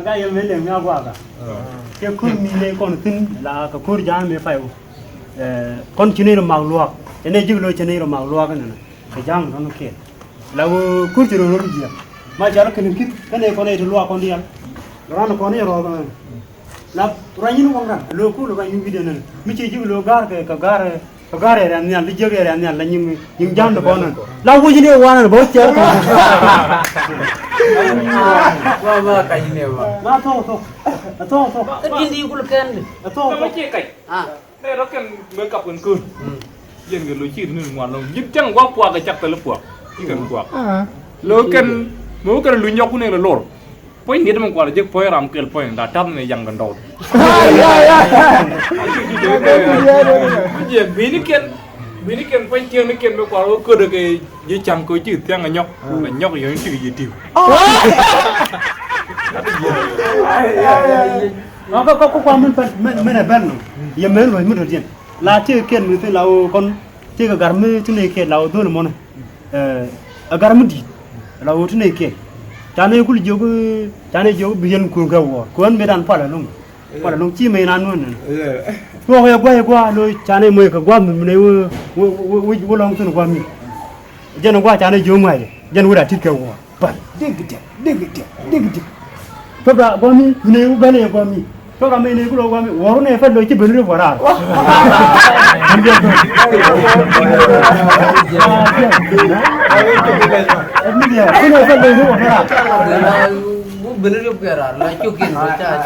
cái em lên nhau qua cả cái khui mi lên con tin là cái khui giang mi phải con chini nó màu luộc cái này chứ lôi chini nó màu luộc cái này cái giang nó kia là khui chini nó gì mà chả là cái này con này luộc con đi ăn rồi nó con này rồi là rồi như nó ngang lô khui lô những video này mi chỉ chứ lô cái gar này anh lấy chơi này anh là những giang nó con này là khui chini qua nó bớt chơi Mama cái gì vậy? na to Cái gì đi cũng được kén. toไม่ใช่ไก่เนี่ยเรากันเมื่อกับคืนเย็นกันลุยชีนนึงวันลงยิบจังว่าปัวกับจักแต่ละปัวที่กันปัวแล้วกันเมื่อกันลุยยกคนเองละโหลดพอยนิดมันกว่าจะพอยรำเกินพอยด่าทับในยังกันโดดเย็นบีนี่เกินพอยเจียงนี่เกินไปกว่าก็เด็กยี่จังก็จืดเที่ยงกันยกอย่างนี้จืดยี่ติวnó có qua mình là bên giờ mình rồi mới được chuyện là chưa kiện mình thấy là con chưa có gar mới chỗ này kiện là tôi là món này gar mới đi là chỗ này kiện cha này cũng vô biển cuồng gầu cuốn mấy đàn phải là nông chi mấy đàn luôn qua rồi cha này mới có qua mình này vô lòng tôi qua mình dân qua cha này vô ngoài dân qua đã thịt gầu bật đinh cái thôi là qua mi nếu bên này qua mi thôi là mình này cũng qua mi war này phải lấy chỉ bên này war à em đi à cái này phải lấy war à Bener juga lah, cukin, cak,